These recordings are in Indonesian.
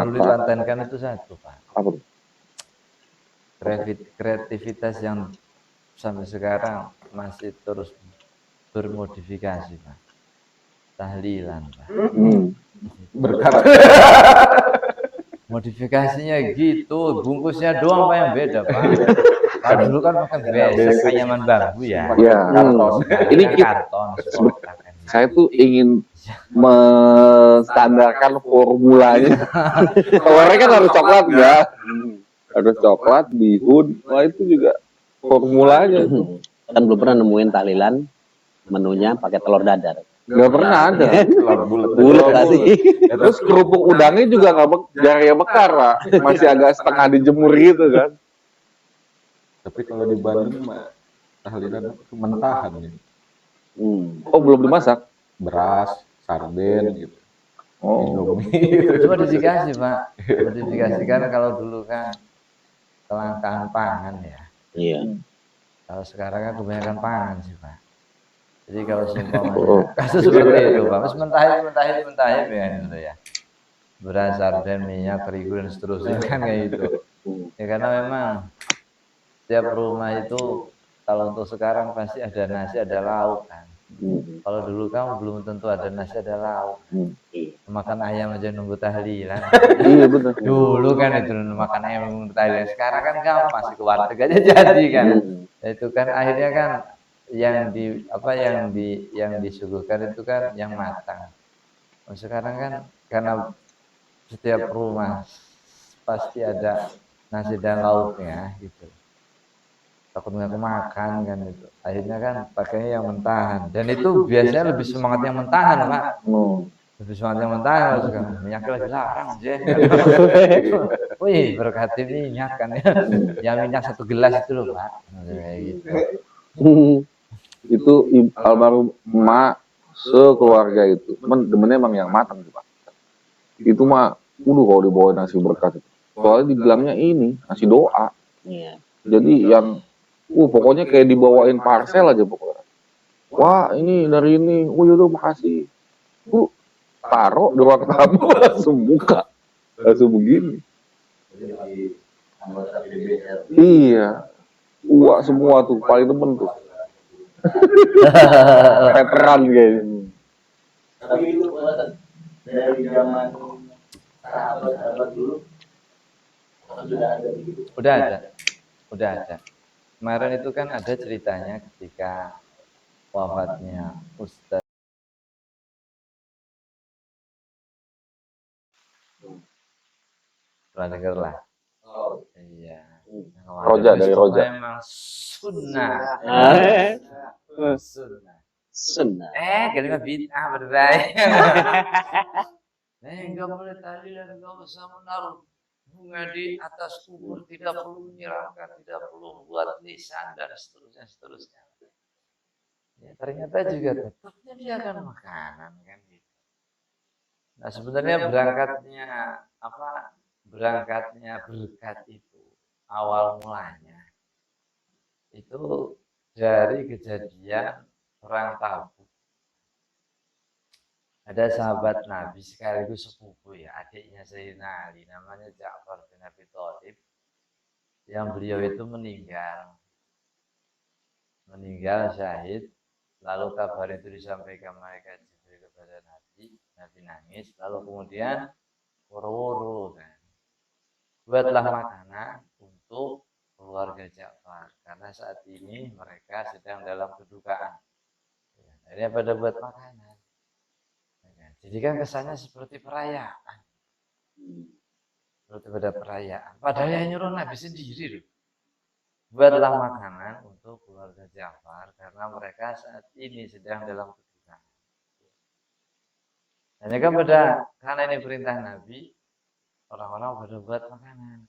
perlu dipatenkan itu satu, Pak. Apa? Kreativitas yang sampai sekarang masih terus bermodifikasi, Pak. Tahlilan, Pak. Berkat. Modifikasinya gitu, bungkusnya doang Pak yang beda, Pak. Kalau dulu kan pakai besek anyaman bambu ya. Ya, ini karton. Saya tuh ingin menstandarkan formulanya. Telurnya kan harus coklat enggak? Harus coklat, bihun. Wah itu juga formulanya tuh. Kan belum pernah nemuin tahlilan menunya pakai telur dadar. Nggak pernah ada. Telur Bulat tadi. Terus kerupuk udangnya juga nggak jarang mekar, Pak. Masih agak setengah dijemur gitu kan. Tapi kalau di Bandung mah tahlilan mentahan gitu. Oh belum dimasak? Beras, sarden gitu. Oh. Indomie. Itu modifikasi, Pak. Modifikasi kan kalau dulu kan kelangkaan pangan ya. Iya. Kalau sekarang kan kebanyakan pangan sih, Pak. Jadi kalau seumpamanya kasus seperti itu, Pak, mas mentahir ya gitu ya. Beras, sarden, minyak, terigu dan seterusnya kan kayak gitu. Ya karena memang setiap rumah itu kalau untuk sekarang pasti ada nasi, ada lauk kan. Kalau dulu kan belum tentu ada nasi, ada lauk. Makan ayam aja nunggu tahlilan. Iya benar. Dulu kan itu makan ayam nunggu tahlilan. Sekarang kan gampang, masih ke warteg aja jadi kan. Itu kan akhirnya kan yang disuguhkan itu kan yang matang. Sekarang kan karena setiap rumah pasti ada nasi dan lauknya gitu. Takutnya kemakan kan itu. Akhirnya kan pakainya yang mentahan. Dan itu biasanya lebih semangat yang mentahan, Pak. Lebih semangat yang mentahan kalau sekarang. Minyaknya lagi larang aja. Wih, berkati minyak kan ya. Yang minyak 1 gelas itu loh, Pak. Kayak gitu. Itu almarhum emak sekeluarga itu. Demennya emang yang matang tuh, Pak. Itu mah, kalau dibawa nasi berkat itu. Soalnya dibilangnya ini, nasi doa. Iya. Jadi yang, pokoknya kayak dibawain parcel aja pokoknya. Wah ini dari ini, yaudah makasih. Taruh di ruang tamu langsung buka. Langsung begini. Iya. Wah semua tuh, paling demen tuh. Veteran kayaknya. Tapi itu dari zaman sahabat-sahabat dulu sudah ada begitu. Udah ada. Kemarin itu kan ada ceritanya ketika wafatnya Ustaz. Pernah dengar lah. Oh. Iya. Roja dari Roja. Memang sunnah. Sunnah. Kalimat bid'ah berbahaya. Enggak boleh tahlilan, enggak usah menaruh bunga di atas kubur, tidak perlu menyiramkan, tidak perlu membuat nisan dan seterusnya. Ya, ternyata juga tetapnya dia akan makanan kan gitu. Nah sebenarnya berangkatnya berkat itu awal mulanya itu dari kejadian perang Tabuk. Ada sahabat Nabi sekaligus sepupu ya, adiknya Sayyidina Ali, namanya Ja'far bin Abi Thalib, yang beliau itu meninggal syahid. Lalu kabar itu disampaikan malaikat Jibril kepada Nabi nangis, lalu kemudian woro-woro kan, buatlah makanan untuk keluarga Ja'far karena saat ini mereka sedang dalam kedukaan. Akhirnya pada buat makanan. Jadi kan kesannya seperti perayaan. Seperti pada perayaan. Padahal yang nyuruh Nabi sendiri loh. Buatlah makanan untuk keluarga Ja'far karena mereka saat ini sedang dalam kedukaan. Hanya kan karena ini perintah Nabi, orang-orang pada buat makanan.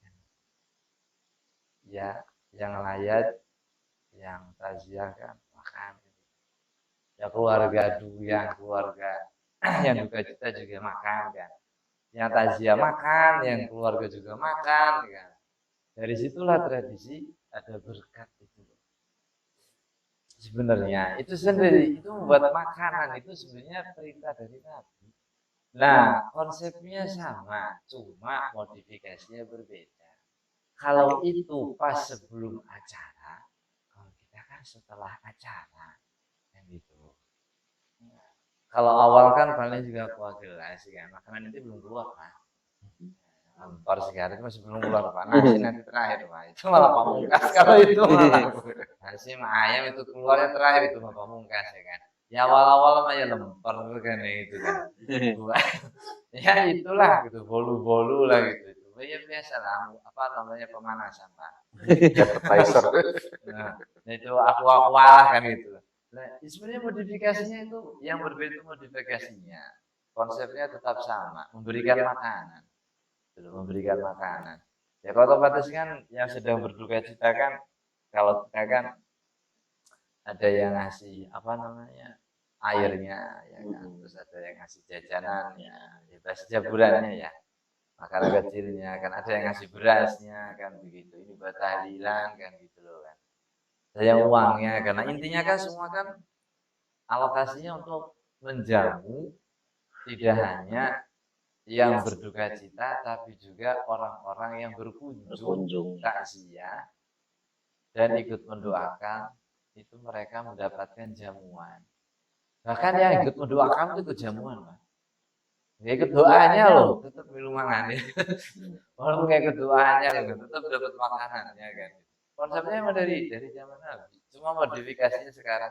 Ya, yang layat, yang taziah kan makan. Ya keluarga yang duka cita juga makan kan. Yang taziah makan, yang keluarga juga makan kan. Dari situlah tradisi ada berkat itu. Sebenarnya itu sendiri itu membuat makanan itu sebenarnya perintah dari Nabi. Nah, konsepnya sama, cuma modifikasinya berbeda. Kalau itu pas sebelum acara, kalau kita kan setelah acara, kan gitu. Kalau awal kan paling juga koagulasi kan, makanan itu belum keluar kan. Lempar sigaret itu masih belum keluar pak, nasi nanti terakhir pak, itu malah pamungkas kalau itu malah nasi sama ayam itu keluarnya terakhir itu malah pamungkas ya kan. Ya awal-awal mah ya lempar kan ya itu kan. Ya itulah gitu, bolu-bolu lah gitu. Ya biasa lah, apa namanya pemanasan pak. Appetizer. Nah, itu aku lah kan gitu. Nah, sebenarnya modifikasinya itu yang berbeda itu modifikasinya. Konsepnya tetap sama, memberikan makanan. Memberikan makanan. Ya kalau otomatis kan yang sedang berduka cita kan, kalau kita kan ada yang ngasih apa namanya airnya, ya kan, terus ada yang ngasih jajanannya, ya bahasa jaburannya ya, makanan kecilnya, kan ada yang ngasih berasnya, kan begitu. Ini buat tahlilan kan gitu loh kan. Ada yang uangnya, karena intinya kan semua kan alokasinya untuk menjamu tidak hanya yang berduka cita, tapi juga orang-orang yang berkunjung takziah dan ikut mendoakan, itu mereka mendapatkan jamuan. Bahkan yang ikut mendoakan itu ikut jamuan, Pak. Nggak ikut doanya loh, tetap minuman ini. Walaupun nggak ikut doanya loh, tetap dapat makanannya kan. Konsepnya emang dari zaman Nabi, cuma modifikasinya sekarang.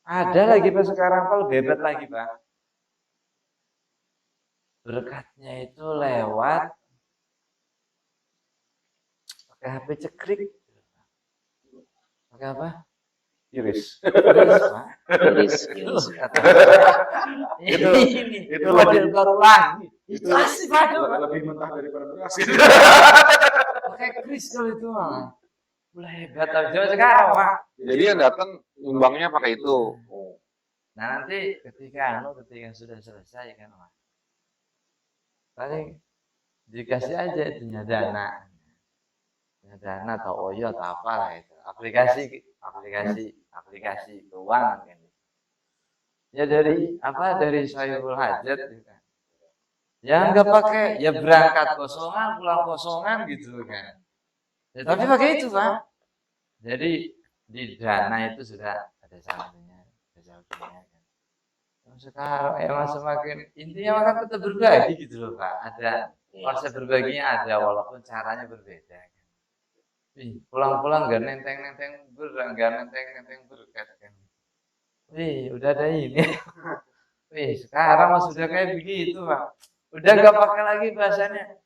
Ada lagi Pak sekarang, Pak, lebih hebat lagi Pak. Berkatnya itu lewat pakai HP cekrik. Pakai apa? Iris. Iris. Itu model baru lagi. Itu asli Pak. Lebih mentah daripada beras. Pakai kris kalau itu mah. Udah hebat zaman sekarang Pak. Jadi yang datang nyumbangnya pakai itu. Nah nanti ketika sudah selesai kan Pak. Paling dikasih aja itu dana atau oyo atau apa lah itu aplikasi keuangan kan ya dari Saiful Hajat kan ya nggak pakai ya berangkat kosongan pulang kosongan gitu kan ya, tapi pakai itu Pak, jadi di dana itu sudah ada saldonya kan. Sekarang emang semakin intinya makan tetap berbagi gitu loh Pak, ada konsep berbaginya ada walaupun caranya berbeda kan. Pulang-pulang gak nenteng-nenteng berkat kan. Udah ada ini. Sekarang mas sudah kayak begitu Pak. Udah gak pakai lagi bahasanya.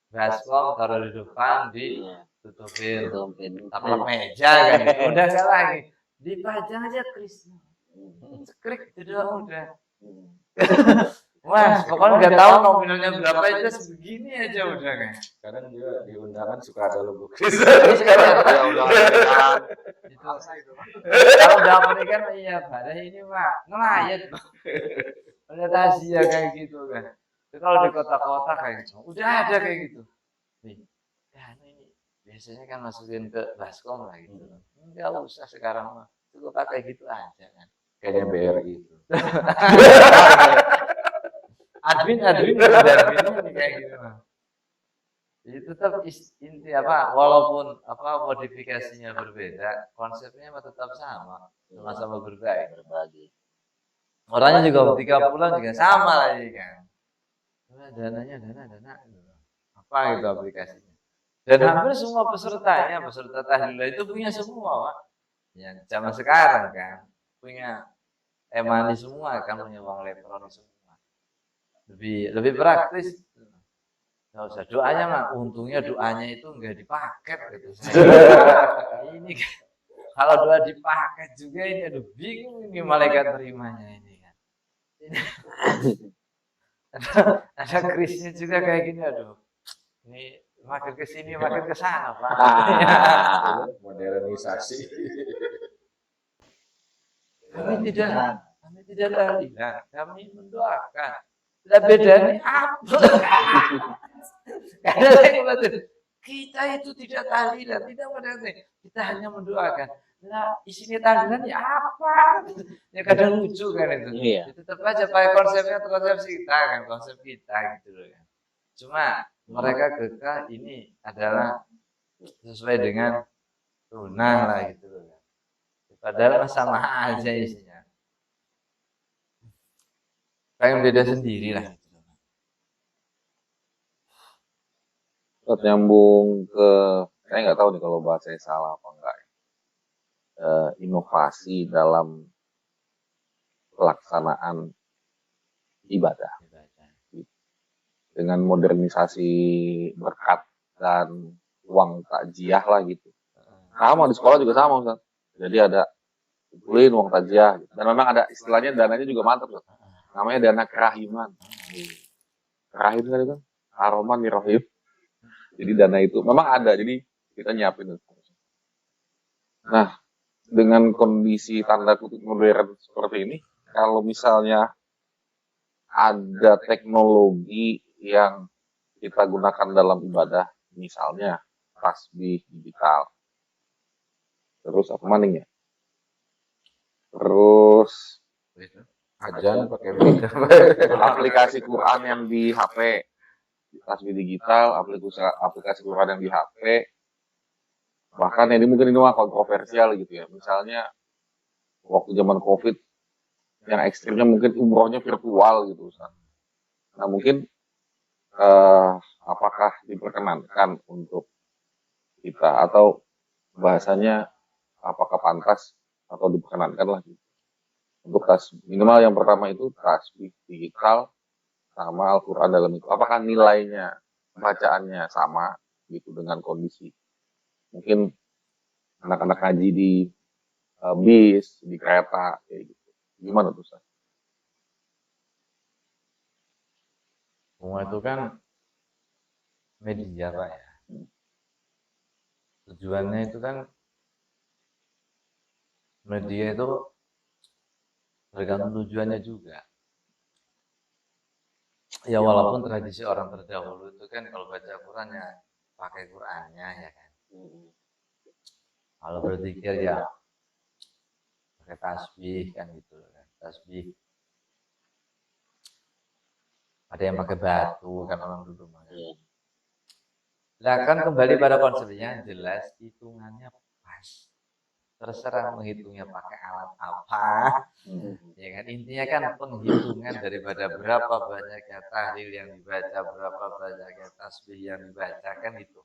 Baskom taruh di depan ditutupin taplak meja kan. Udah gak lagi. Dipajang aja krisnya. Krik itu doang udah. Mas, pokoknya nggak tahu nominalnya berapa aja sebegini aja udah kan. Kadang juga di undangan suka ada logo Kris. Ya undangan. Kalau udah pernikahan iya pada ini Pak ngelayat. Udah tasya kayak gitu kan. Itu kalau di kota-kota kayak gitu, udah ada kayak gitu. Ya ini biasanya kan masukin ke baskom lah gitu. Enggak usah sekarang mah, cukup pakai gitu aja kan. Kayaknya BRI itu. admin kayak gitu mah. Jadi tetap inti apa walaupun apa modifikasinya berbeda, konsepnya tetap sama-sama berbagi. Orangnya juga ketika pulang juga sama lagi kan. Dananya dana apa itu aplikasinya. Dan hampir semua peserta tahlilan itu punya semua Pak. Yang zaman sekarang kan punya e-money semua kan, punya uang elektronik semua. Lebih praktis. Nggak usah doanya mah, untungnya doanya itu nggak dipakai gitu. Ini kalau doa dipakai juga ini aduh bingung ini malaikat terimanya ini kan. Ada krisnya juga kayak gini aduh. Ini makin ke sini makin ke sana Pak. Modernisasi. Kami tidak tahlilan, kami mendoakan. Lah bedanya apa? Karena kita itu tidak tahlilan, tidak mendoakan, kita hanya mendoakan. Lah isinya tahlilan ya apa? Ya kadang lucu kan itu. Iya. Itu tetap aja pakai konsepnya atau konsep kita gitu loh kan. Cuma mereka kekeh ini adalah sesuai dengan sunnah lah gitu loh kan. Padahal mah sama aja isinya. Pengen beda sendiri lah. Terus nyambung ke, saya nggak tahu nih kalau bahasanya salah apa enggak. Inovasi dalam pelaksanaan ibadah dengan modernisasi berkat dan uang takjiah lah gitu. Sama di sekolah juga sama Ustaz. Jadi ada kumpulin uang takjiah gitu. Dan memang ada istilahnya, dananya juga mantap Ustaz. Namanya dana kerahiman. Kerahim kan itu aroman rohim. Jadi dana itu memang ada, jadi kita nyiapin. Nah, dengan kondisi tanda kutip modern seperti ini, kalau misalnya ada teknologi yang kita gunakan dalam ibadah, misalnya tasbih digital, terus apa maning ya, terus Ajan pakai aplikasi Quran yang di HP, tasbih digital, aplikasi Quran yang di HP, bahkan ini mungkin ini mah kontroversial gitu ya, misalnya waktu zaman COVID yang ekstrimnya mungkin umrohnya virtual gitu Ustaz. Nah mungkin apakah diperkenankan untuk kita, atau bahasanya apakah pantas atau diperkenankan lah gitu. Untuk minimal yang pertama itu tasbih digital sama Al-Quran dalam itu, apakah nilainya bacaannya sama gitu dengan kondisi mungkin anak-anak ngaji di bis, di kereta kayak gitu, gimana tuh Ustaz? Semua itu kan media Pak ya. Tujuannya itu kan media itu tergantung tujuannya juga. Ya walaupun tradisi orang terdahulu itu kan kalau baca Quran ya pakai Qurannya ya kan. Kalau berzikir ya pakai tasbih kan gitu kan. Tasbih. Ada yang pakai batu kan orang dulu mah. Lah kan kembali pada konsepnya jelas hitungannya pas. Terserah menghitungnya pakai alat apa, ya kan intinya kan penghitungan daripada berapa banyaknya tahlil yang dibaca, berapa banyaknya tasbih yang dibaca kan itu,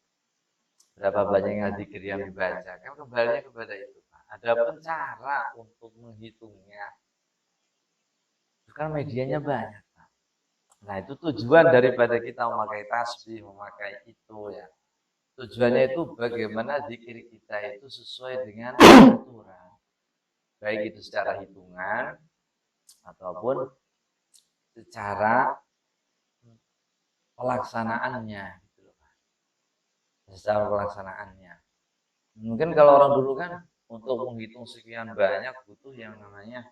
berapa banyaknya zikir yang dibaca kan kembalinya kepada itu. Adapun cara untuk menghitungnya, itu kan medianya banyak. Nah itu tujuan daripada kita memakai tasbih, memakai itu ya. Tujuannya itu bagaimana zikir kita itu sesuai dengan aturan. Baik itu secara hitungan ataupun secara pelaksanaannya gitu loh. Secara pelaksanaannya. Mungkin kalau orang dulu kan untuk menghitung sekian banyak butuh yang namanya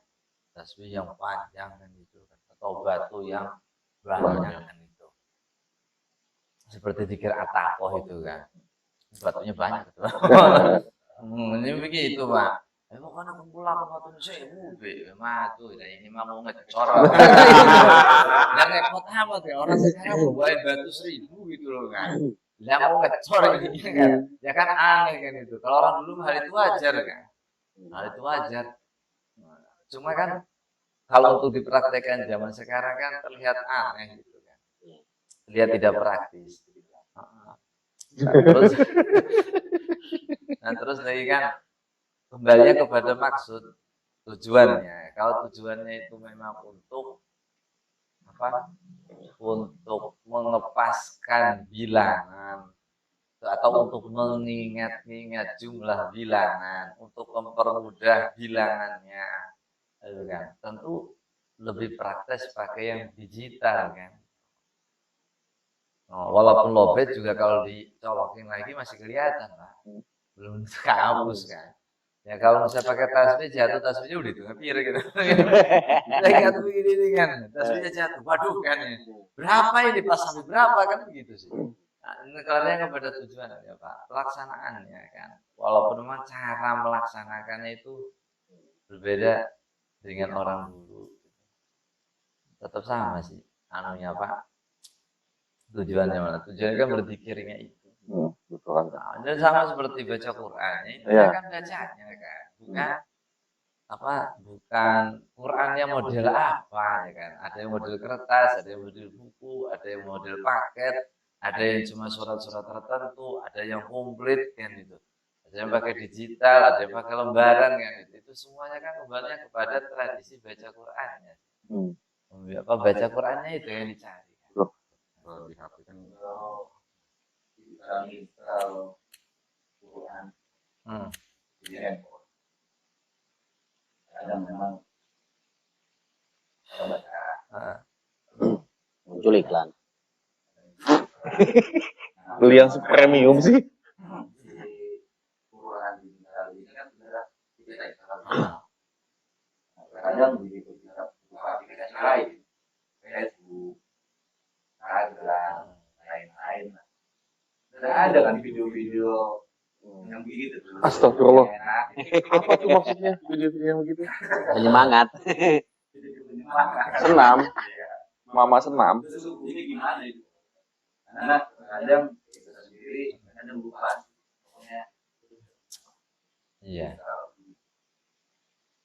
tasbih yang panjang kan gitu kan, atau batu yang banyak kan itu. Seperti zikir at-taqoh itu kan. Batunya banyak gitu. Ini begitu, Pak. Pokoknya kumpul aku batu sewu be, matu. Nah ini mah mau ngecor. Lah repot amat ya orang sekarang bawain batu 1000 gitu loh kan. Lah mau ngecor ini kan. Ya kan aneh kan itu. Kalau orang dulu hal itu wajar kan. Hal itu wajar. Cuma kan kalau untuk dipraktekkan zaman sekarang kan terlihat aneh gitu kan. Terlihat tidak praktis. Terus lagi kan kembalinya kepada maksud tujuannya. Kalau tujuannya itu memang untuk apa? Untuk mengepaskan bilangan atau untuk mengingat-ingat jumlah bilangan, untuk mempermudah bilangannya, gitu kan. Tentu lebih praktis pakai yang digital kan. Walaupun lobet juga kalau dicolokin lagi masih kelihatan Pak. Belum kehapus kan. Ya kalau misalnya pakai tasbih jatuh tasbihnya udah itu ngepir gitu. Saya tuh begini kan, tasbihnya jatuh. Waduh kan ya. Berapa ini pas sampai berapa kan begitu sih. Negaranya kepada tujuan ya Pak, pelaksanaannya kan. Walaupun memang cara melaksanakannya itu berbeda dengan orang dulu, tetap sama sih anunya Pak. Tujuannya mana? Tujuannya kan berzikirnya itu. Betul kan. Nah, dan sama seperti baca Quran, ini Iya. kan bacanya kan, bukan Qurannya model apa ya kan. Ada yang model kertas, ada yang model buku, ada yang model paket, ada yang cuma surat-surat tertentu, ada yang komplit kan itu. Ada yang pakai digital, ada yang pakai lembaran kan itu. Itu semuanya kan kembali kepada tradisi baca Qurannya. Apa baca Qurannya itu yang dicari. Kalau di HP kan Kalau Quran di handphone, kadang memang Muncul iklan. Beli yang premium sih. di Quran digital ini kan sebenarnya tidak Islam. Kadang begitu kita buka aplikasi lain, Facebook, Instagram, lain-lain. Dan ada kan video-video yang begitu. Astagfirullah. Enak. Apa tuh maksudnya video-video yang begitu? Penyemangat. Video-video menyenangkan. Senam. Mama senam. Itu sesungguhnya gimana itu? Karena kadang kita sendiri kadang lupa. Pokoknya Iya.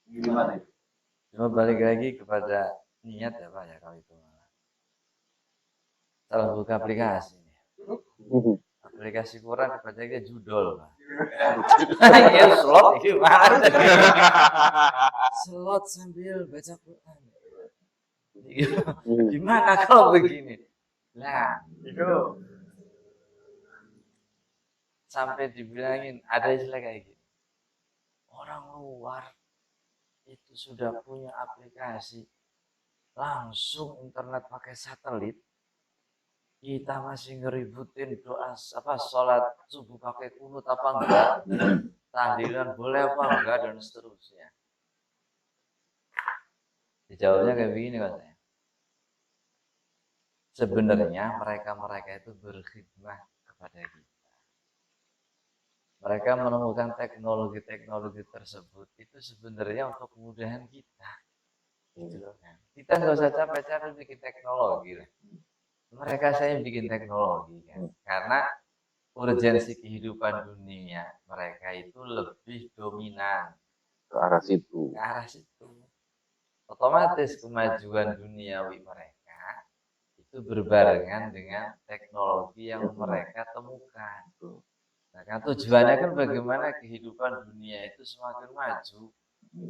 gimana itu? Cuma balik lagi kepada niat ya Pak ya kalau itu. Salah buka aplikasi. Aplikasi Quran kebaca judul Pak. Ya slot gimana? Slot sambil baca Quran. Gimana kalau begini? Nah, itu sampai dibilangin ada istilah kayak gini. Orang luar itu sudah punya aplikasi langsung internet pakai satelit. Kita masih ngeributin doa sholat subuh pakai kunut apa enggak, tahlilan boleh apa enggak dan seterusnya. Dijawabnya kayak begini katanya. Sebenarnya mereka itu berkhidmah kepada kita. Mereka menemukan teknologi-teknologi tersebut itu sebenarnya untuk kemudahan kita. Gitu kan. Kita nggak usah capek-capek bikin teknologi lah. Mereka saya bikin teknologi kan. Karena urgensi kehidupan dunia mereka itu lebih dominan Ke arah situ. Otomatis kemajuan duniawi mereka itu berbarengan dengan teknologi yang mereka temukan. Nah, kan tujuannya kan bagaimana kehidupan dunia itu semakin maju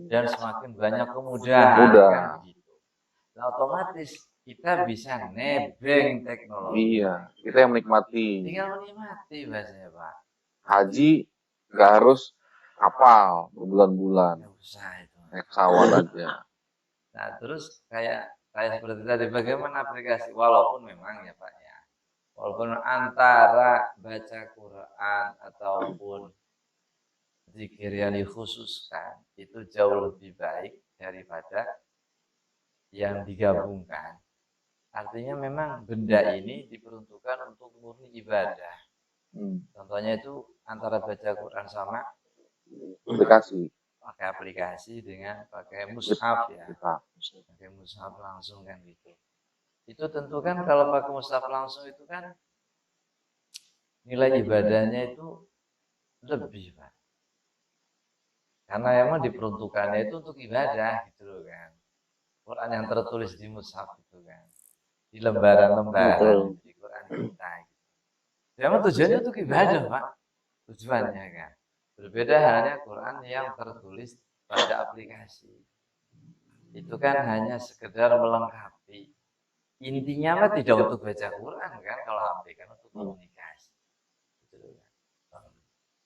dan semakin banyak kemudahan kan begitu. Nah, otomatis kita bisa nebeng teknologi. Iya, kita yang menikmati. Tinggal menikmati bahasanya Pak. Haji nggak harus kapal berbulan-bulan. Nggak usah itu. Naik pesawat aja. Nah, terus kayak seperti tadi bagaimana aplikasi walaupun memang ya Pak ya. Walaupun antara baca Quran ataupun zikir yang dikhususkan itu jauh lebih baik daripada yang digabungkan. Artinya memang benda ini diperuntukkan untuk murni ibadah. Contohnya itu antara baca Quran sama pakai aplikasi dengan pakai mushaf ya. Pakai mushaf langsung kan gitu. Itu tentu kan kalau pakai mushaf langsung itu kan nilai ibadahnya itu lebih Pak. Karena emang diperuntukannya itu untuk ibadah gitu loh kan. Quran yang tertulis di mushaf itu kan. Di lembaran-lembaran di Quran kita gitu. Memang tujuannya untuk ibadah Pak. Tujuannya kan. Berbeda halnya Quran yang tertulis pada aplikasi. Itu kan hanya sekedar melengkapi. Intinya mah tidak untuk baca Quran kan kalau HP kan untuk komunikasi. Gitu kan.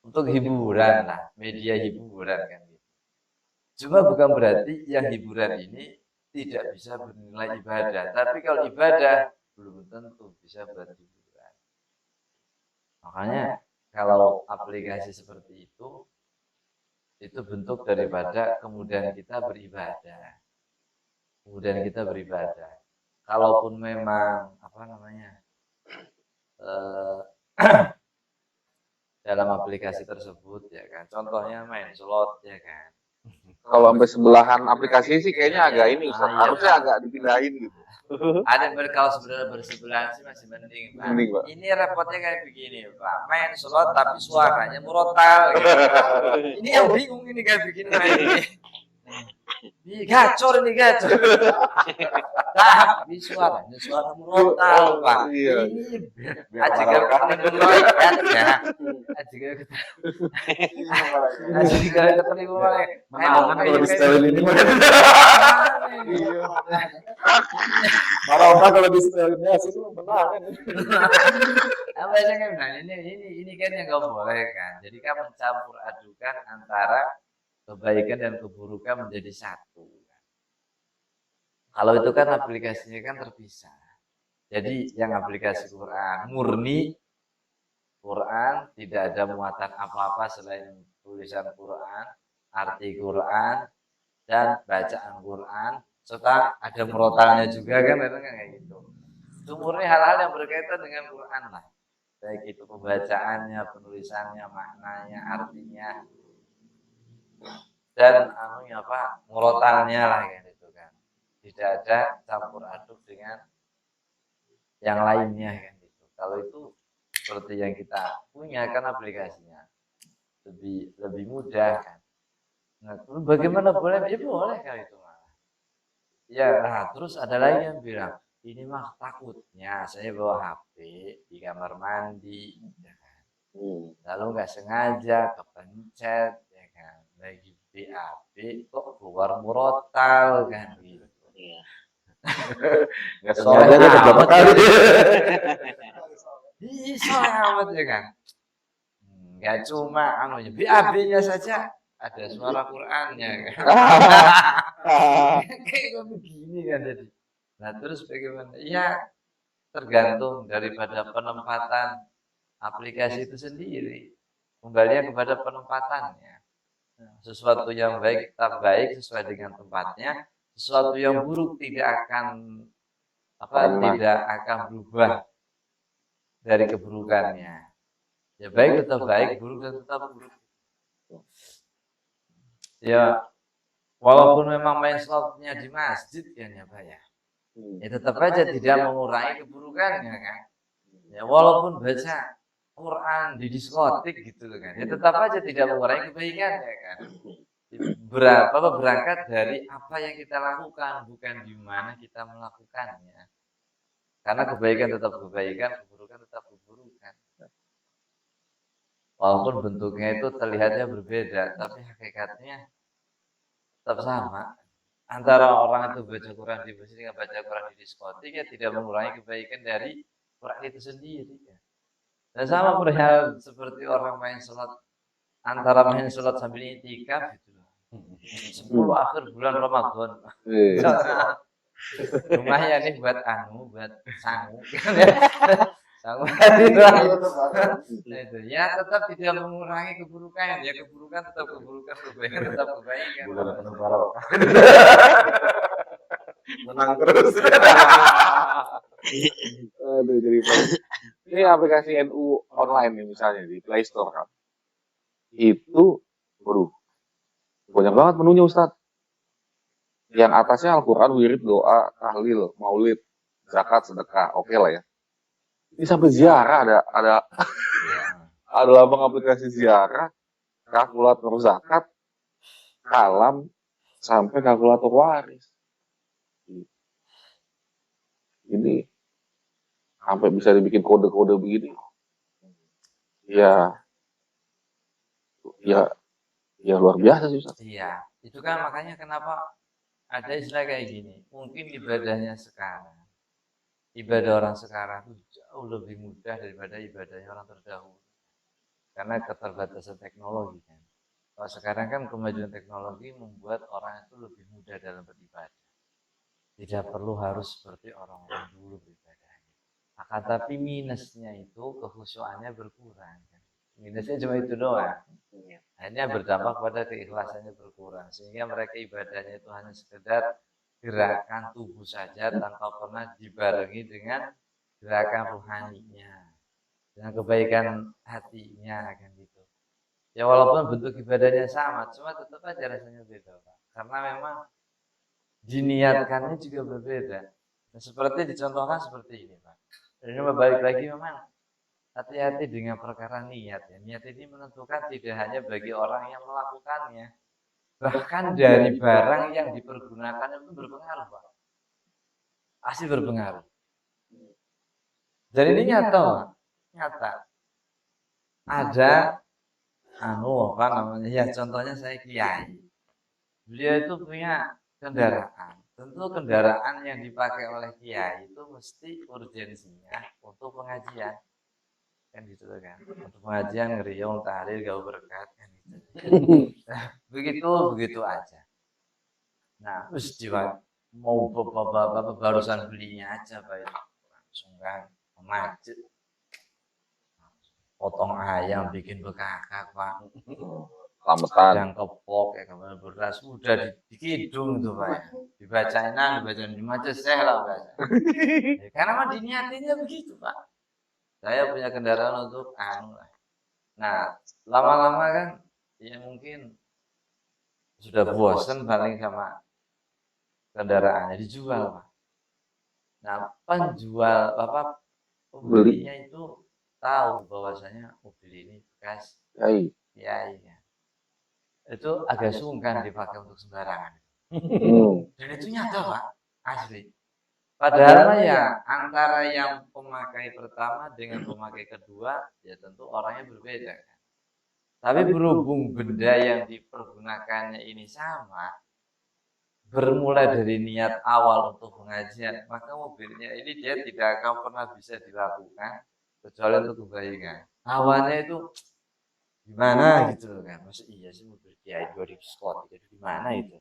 Untuk hiburan lah, media hiburan kan gitu. Cuma bukan berarti yang hiburan ini tidak bisa bernilai ibadah. Tapi kalau ibadah belum tentu bisa buat hiburan. Makanya kalau aplikasi seperti itu bentuk daripada kemudian kita beribadah. Kemudian kita beribadah. Kalaupun memang dalam aplikasi tersebut ya kan. Contohnya main slot ya kan. Kalau sampai sebelahan aplikasi sih kayaknya agak ini Ustaz. Iya. Harusnya agak dipindahin gitu. Ada kalau sebenarnya bersebelahan sih masih mending, Pak. Mending, Pak. Ini repotnya kayak begini, Pak. Main slot tapi suaranya murotal gitu. Ini yang bingung ini kayak begini main ini. Ini gacor ini gacor. Tapi suara murotal, Pak. Iya. Ini ajikan ketemu malaikat ya. Ajikan ketemu malaikat. Menangan kalau di setelin ini. Iya. Malah orang kalau di setelinnya sih menangan. Apa aja kan? Nah, ini kan yang nggak boleh kan. Jadi kan mencampur adukan antara kebaikan dan keburukan menjadi satu. Kalau itu kan aplikasinya kan terpisah. Jadi yang aplikasi Quran murni Quran, tidak ada muatan apa-apa selain tulisan Quran, arti Quran, dan bacaan Quran, serta ada murotalnya juga kan, kayak gitu. Itu murni hal-hal yang berkaitan dengan Quran lah, baik itu pembacaannya, penulisannya, maknanya, artinya, dan murotalnya lah kayak gitu kan. Tidak ada campur aduk dengan yang lainnya kan gitu. Kalau itu seperti yang kita punya kan aplikasinya lebih mudah kan. Nah, bagaimana boleh? Ya boleh kalau itu malah. Ya, nah terus ada lagi yang bilang ini mah takutnya saya bawa HP di kamar mandi, ya kan. Lalu nggak sengaja kepencet, ya kan. Lagi BAB kok keluar murotal kan gitu. Iya. Nggak sengaja aja berapa kali. Bisa amat ya kan. Nggak cuma BAB-nya saja ada suara Qurannya kan. Kayak begini kan jadi. Nah terus bagaimana? Ya tergantung daripada penempatan aplikasi itu sendiri. Kembalinya kepada penempatannya. Sesuatu yang baik tetap baik sesuai dengan tempatnya. Sesuatu yang buruk tidak akan berubah dari keburukannya. Ya baik tetap baik, buruk tetap buruk. Ya walaupun memang main slotnya di masjid kan ya Pak ya. Ya tetap aja tidak mengurangi keburukannya kan. Ya walaupun baca Quran di diskotik gitu kan. Ya tetap aja tidak mengurangi kebaikannya kan. Berangkat dari apa yang kita lakukan, bukan di mana kita melakukannya. Karena kebaikan tetap kebaikan, keburukan tetap keburukan. Walaupun bentuknya itu terlihatnya berbeda, tapi hakikatnya tetap sama. Antara orang itu baca Quran di masjid dengan baca Quran di diskotik ya tidak mengurangi kebaikan dari Quran itu sendiri. Dan sama perihal seperti orang main sholat, antara main sholat sambil itikaf gitu. 10 akhir bulan Ramadan. Lumayan nih buat sangu. Sangu itu ya tetap tidak mengurangi keburukan, ya keburukan tetap keburukan, kebaikan tetap kebaikan. Bulan penuh barokah. Menang terus. Aduh, jadi ini aplikasi NU online nih misalnya di Play Store kan. Itu, banyak banget menunya Ustaz. Yang atasnya Al-Quran, wirid, doa, tahlil, maulid, zakat, sedekah, oke lah ya. Ini sampai ziarah ada lambang aplikasi ziarah, kalkulator zakat, kalam, sampai kalkulator waris. Ini sampai bisa dibikin kode-kode begini. Ya luar biasa sih Ustaz. Iya, itu kan makanya kenapa ada istilah kayak gini. Mungkin ibadahnya sekarang, ibadah orang sekarang itu jauh lebih mudah daripada ibadahnya orang terdahulu. Karena keterbatasan teknologi kan. Kalau sekarang kan kemajuan teknologi membuat orang itu lebih mudah dalam beribadah. Tidak perlu harus seperti orang-orang dulu beribadah. Akan tapi minusnya itu kekhusyuannya berkurang. Minusnya cuma itu doang. Akhirnya berdampak pada keikhlasannya berkurang. Sehingga mereka ibadahnya itu hanya sekedar gerakan tubuh saja tanpa pernah dibarengi dengan gerakan rohaninya. dengan kebaikan hatinya kan gitu. Ya walaupun bentuk ibadahnya sama, cuma tetap aja rasanya beda, Pak. Karena memang diniatkannya juga berbeda. Dan seperti dicontohkan seperti ini, Pak. Dan ini balik lagi memang hati-hati dengan perkara niat ya. Niat ini menentukan tidak hanya bagi orang yang melakukannya, bahkan dari barang yang dipergunakan itu berpengaruh, Pak. Pasti berpengaruh. Dan ini nyata, Pak. Nyata. Ada apa namanya? Ya contohnya saya kiai. Beliau itu punya kendaraan. Tentu kendaraan yang dipakai oleh kiai itu mesti urgensinya untuk pengajian. Kan gitu kan. Untuk pengajian ngeriung, tahlil, gaul berkat kan gitu. Begitu aja. Nah, terus mau barusan belinya aja Pak itu. Langsung kan macet. Potong ayam bikin bekakak Pak. Selamatan. Sedang kepok ya kabar beras udah di kidung tuh Pak ya. Dibacain macam saya lah bahasa. Ya, karena mah diniatinya begitu Pak. Saya punya kendaraan untuk lah. Nah, lama-lama kan ya mungkin sudah bosan paling sama kendaraannya dijual Pak. Nah, penjual pembelinya itu tahu bahwasanya mobil ini bekas kiai kan. Itu agak sungkan dipakai untuk sembarangan. Dan itu nyata Pak, asli. Padahal ya antara yang pemakai pertama dengan pemakai kedua ya tentu orangnya berbeda kan. Tapi berhubung benda yang dipergunakannya ini sama, bermula dari niat awal untuk pengajian, maka mobilnya ini dia tidak akan pernah bisa dilakukan kecuali untuk kebaikan. Awalnya itu gimana gitu kan, maksud iya sih mobil kiai 2000 jadi gimana itu?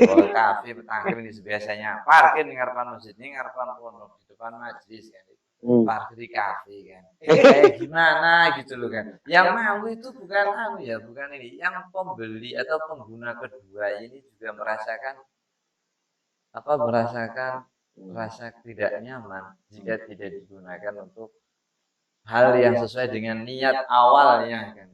Kalau kafe petangkir ini biasanya parkir di ngarepan masjid, ini ngarepan pondok di depan majelis kan, parkir di kafe kan, kayak gimana gitu loh kan? Yang mau itu bukan bukan ini, yang pembeli atau pengguna kedua ini juga merasakan rasa tidak nyaman jika tidak digunakan untuk hal yang sesuai dengan niat awalnya kan.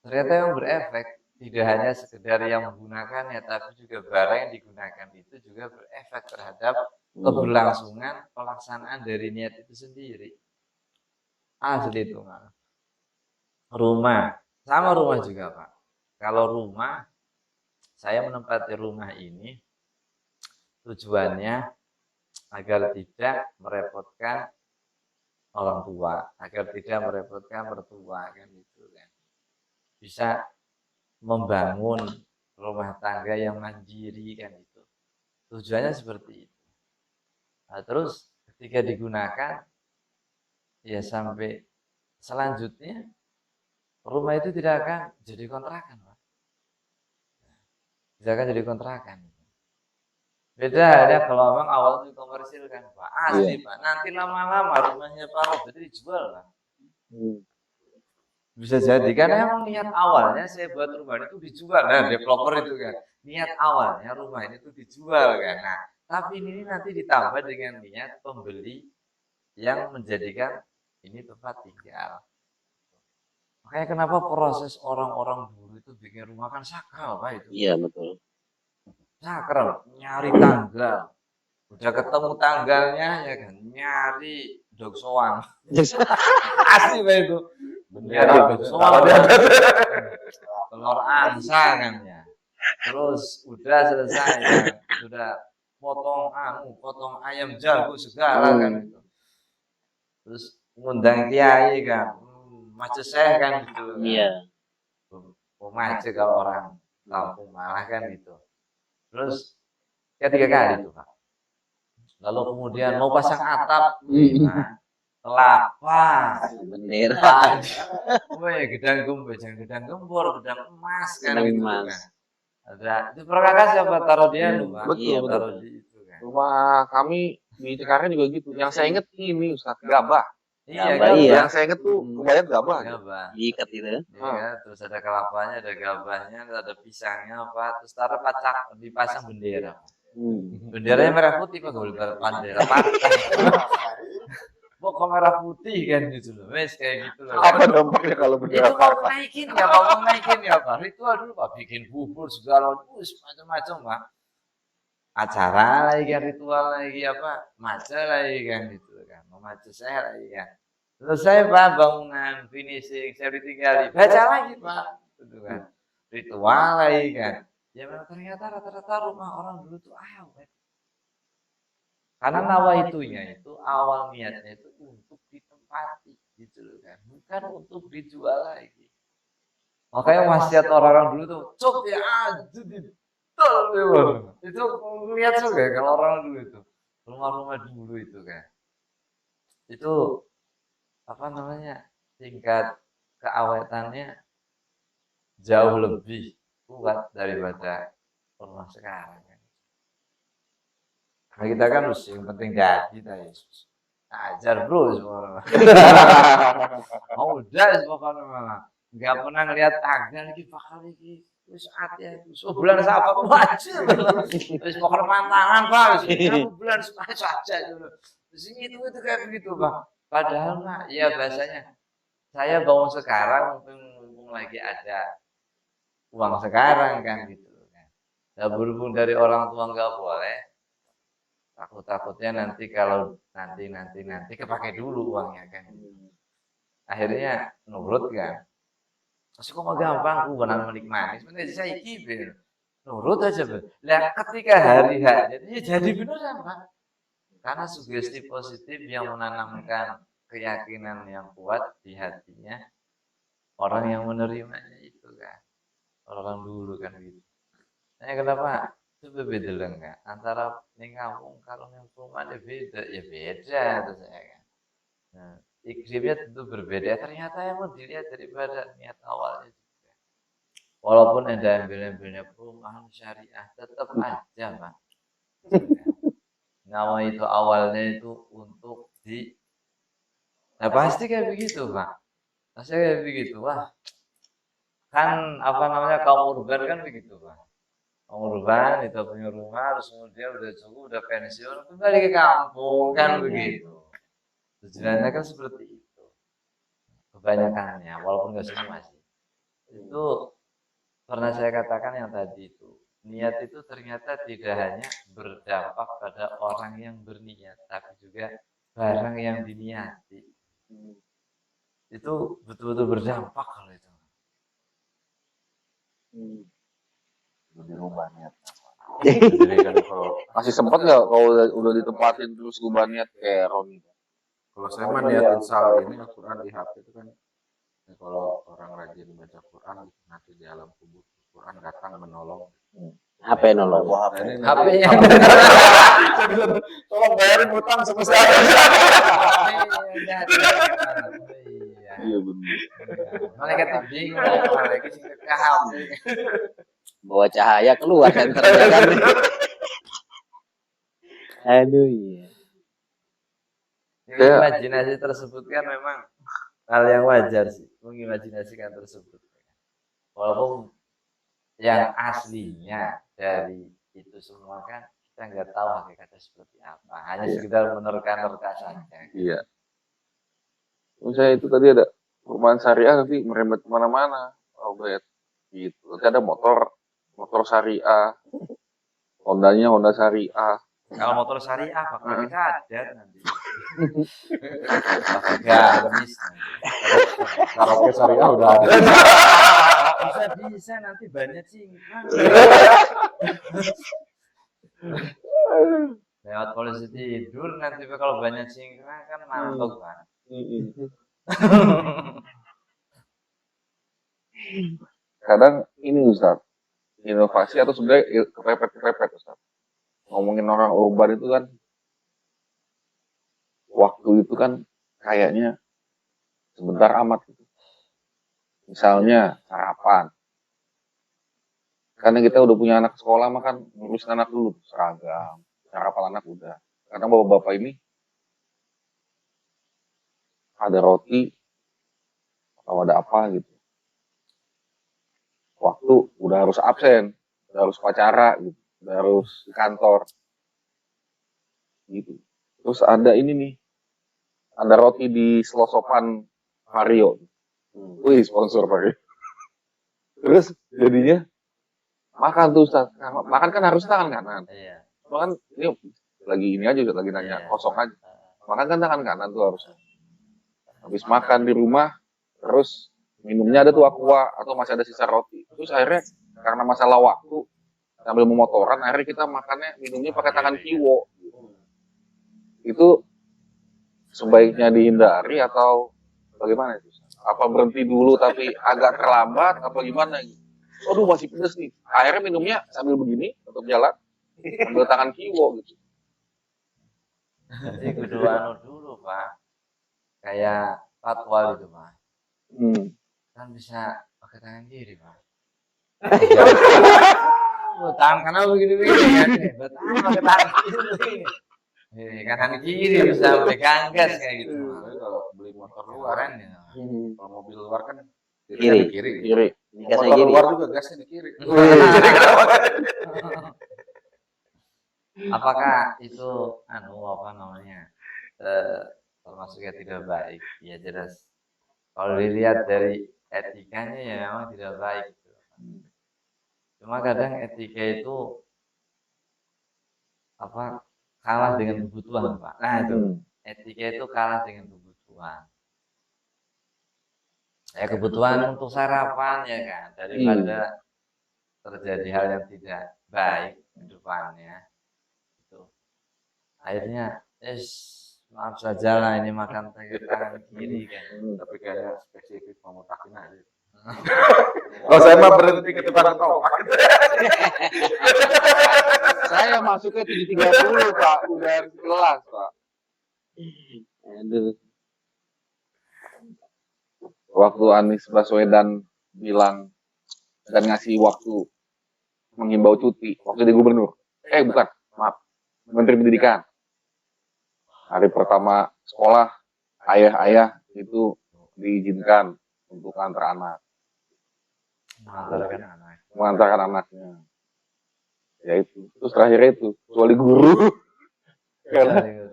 Ternyata yang berefek tidak hanya sekedar yang menggunakannya, tapi juga barang yang digunakan itu juga berefek terhadap keberlangsungan pelaksanaan dari niat itu sendiri. Asli itu Pak. Rumah, sama rumah juga Pak. Kalau rumah, saya menempati rumah ini tujuannya agar tidak merepotkan orang tua, agar tidak merepotkan mertua kan gitu kan. Bisa membangun rumah tangga yang mandiri kan itu. Tujuannya seperti itu. Nah, terus ketika digunakan ya sampai selanjutnya rumah itu tidak akan jadi kontrakan, Pak. Tidak akan jadi kontrakan. Beda ada kalau memang awal itu komersil kan, Pak. Asli, Pak. Nanti lama-lama rumahnya Pak Robert dijual, Pak. Bisa jadi karena emang niat awalnya saya buat rumah itu dijual, nah developer itu kan niat awalnya rumah ini tuh dijual kan. Nah tapi ini nanti ditambah dengan niat pembeli yang menjadikan ini tempat tinggal. Makanya kenapa proses orang-orang dulu itu bikin rumah kan sakral Pak itu. Iya betul. Sakral, nyari tanggal, udah ketemu tanggalnya ya kan nyari dog soang. Asli Pak itu. Nyari dog soang. Telur angsa kan ya. Terus udah selesai kan. Sudah potong ayam jago segala kan itu. Terus ngundang kiai kan. Maceseh kan gitu. Iya. Macet kalau orang Lampung malah kan gitu. Terus ketiga kali tuh Pak. Lalu kemudian mau pasang atap, kelapa, Bendera. woi gedang gembor, gedang emas kan gitu Emas. kan. Ada itu perkakas siapa taruh dia lu Pak? Betul, Iya, Taruh di itu kan. Rumah kami di Cikarang juga gitu. Yang saya inget ini Ustaz, gabah. Iya, Gabah, iya. Yang saya inget tuh kebanyakan gabah. Gabah. Diikat itu. Iya, terus ada kelapanya, ada gabahnya, ada pisangnya apa, terus taruh dipasang bendera. Benderanya merah putih Pak, boleh bendera partai. rokok merah putih kan gitu loh. Wes kayak gitu loh. Apa dampaknya kalau Itu bendera mau partai? naikin ya, mau naikin ya Pak. Ritual dulu Pak, bikin bubur segala macam-macam Pak. Acara lagi kan, ritual lagi apa, maca lagi kan gitu kan, memaca saya lagi kan. Selesai Pak bangunan, finishing, saya ditinggali, baca lagi Pak, gitu kan. Ritual lagi kan. Ya memang ternyata rata-rata rumah orang dulu tuh awet. Karena nawaitunya itu awal niatnya itu untuk ditempati gitu loh kan, bukan untuk dijual lagi. Makanya wasiat orang-orang dulu tuh, cok ya aja di itu lihat juga kalau orang dulu itu rumah-rumah dulu itu kan itu apa namanya tingkat keawetannya jauh lebih kuat daripada rumah sekarang kan. Nah, kita kan harus yang penting jadi Yesus ajar bro semua mau udah pokoknya malah nggak pernah ngeliat tanggal lagi bakal lagi wis ati bulan sahabat wajib wis pokoknya mantangan Pak bulan saja dulu di sini itu kayak begitu Pak padahal mah ya bahasanya saya bangun sekarang mumpung lagi ada uang sekarang kan gitu kan nah, berhubung dari orang tua nggak boleh takutnya nanti kalau nanti kepake dulu uangnya kan akhirnya nurut kan masih kok gampang ku benar menikmati sebenarnya saya kibir nurut aja lah ketika hari hanya ya jadi beneran Pak karena sugesti positif yang menanamkan keyakinan yang kuat di hatinya orang yang menerimanya itu kan orang dulu kan gitu nah kenapa itu beda enggak antara yang kampung kalau yang perumahan beda ya beda itu saya kan nah, iklimnya tentu berbeda ternyata yang mau dilihat daripada niat awalnya juga walaupun ada embel-embelnya perumahan syariah tetap aja Pak nama itu awalnya itu untuk di nah pasti kayak begitu Pak pasti kayak begitu wah kan apa namanya kaum urban kan begitu Pak kaum urban itu punya rumah terus kemudian udah cukup udah pensiun kembali ke kampung kan begitu tujuannya kan seperti itu kebanyakannya walaupun nggak semua sih itu pernah saya katakan yang tadi itu niat itu ternyata tidak hanya berdampak pada orang yang berniat tapi juga barang yang diniati itu betul-betul berdampak kalau itu Dirubah niat. Jadi kan kalau Masih sempat nggak kalau udah ditempatin terus gue niat kayak Roni? kalau saya mah niat install ini Al-Quran di HP itu kan ya kalau orang rajin baca Quran nanti di alam kubur Quran datang menolong HP nolong. HP yang tolong bayarin hutang sebesar Iya benar. malaikat bingung malaikat sing kekaham Bawa cahaya keluar senternya kan. Aduh iya. imajinasi tersebut kan memang hal yang wajar sih mengimajinasikan tersebut walaupun yang aslinya dari itu semua kan kita nggak tahu hakikatnya seperti apa hanya sekedar menerka-nerka saja Iya. Misalnya itu tadi ada perumahan syariah tapi merembet kemana-mana. Oh bet. Gitu. Nanti ada motor syariah. Hondanya Honda syariah. kalau motor syariah bakal cadar nanti bakal gamis nanti karaoke syariah udah ada bisa nanti banyak cingkrang lewat polisi tidur nanti kalau banyak cingkrang kan mantap kan Kadang ini Ustaz, inovasi atau sebenarnya kepepet Ustaz. Ngomongin orang urban itu kan waktu itu kan kayaknya sebentar amat gitu. Misalnya sarapan. Karena kita udah punya anak sekolah mah kan ngurusin anak dulu seragam, sarapan anak udah. Karena bapak-bapak ini ada roti atau ada apa gitu. Waktu udah harus absen, udah harus upacara gitu, udah harus di kantor gitu. Terus ada ini nih ada roti di selosopan Vario. Wih, sponsor Vario. Terus jadinya makan tuh Ustaz. Makan kan harus tangan kanan. Iya. Cuma kan ini lagi ini aja Ustaz, lagi nanya Iya. kosong aja. Makan kan tangan kanan tuh harusnya. Habis makan di rumah, terus minumnya ada tuh aqua atau masih ada sisa roti. Terus akhirnya karena masalah waktu sambil memotoran, akhirnya kita makannya minumnya pakai tangan kiwo. Itu sebaiknya dihindari atau bagaimana itu? Apa berhenti dulu tapi agak terlambat apa gimana gitu? Aduh masih pedes nih. Akhirnya minumnya sambil begini untuk jalan, sambil tangan kiwo gitu. Jadi kudu anu dulu Pak, kayak patwal itu Pak, kan bisa pakai tangan kiri Pak. Tangan kanan begini-begini kan, betul pakai tangan kiri. Kanan kiri bisa megang gas kayak gitu. Tapi kalau beli motor luar, Keren ya. kalau mobil luar kan Kiri. kiri. Kiri. Gasnya Motor kiri. luar juga gasnya di kiri. Apakah itu anu apa namanya termasuk yang tidak baik? Ya jelas. Kalau dilihat dari etikanya ya memang tidak baik. Cuma kadang etika itu apa kalah dengan kebutuhan Pak. Nah itu etika itu kalah dengan kebutuhan. Ya kebutuhan untuk sarapan ya kan daripada terjadi hal yang tidak baik ke depannya. Itu. Akhirnya maaf saja lah ini makan pakai tangan kiri kan. Tapi kayaknya spesifik memutakin aja. Oh saya mah berhenti ke depan topak. Saya masuknya 7.30 Pak, udah kelas Pak. Aduh. Waktu Anies Baswedan bilang dan ngasih waktu menghimbau cuti waktu di gubernur. Bukan, maaf, Menteri Pendidikan. Hari pertama sekolah, ayah-ayah itu diizinkan untuk antar anak, Mengantarkan anak. mengantarkan anaknya. Ya itu. Terus terakhir itu, kecuali guru.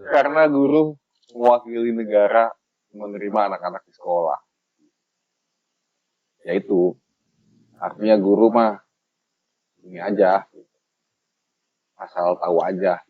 karena guru mewakili negara menerima anak-anak di sekolah. Ya itu. Artinya guru mah ini aja. Asal tahu aja.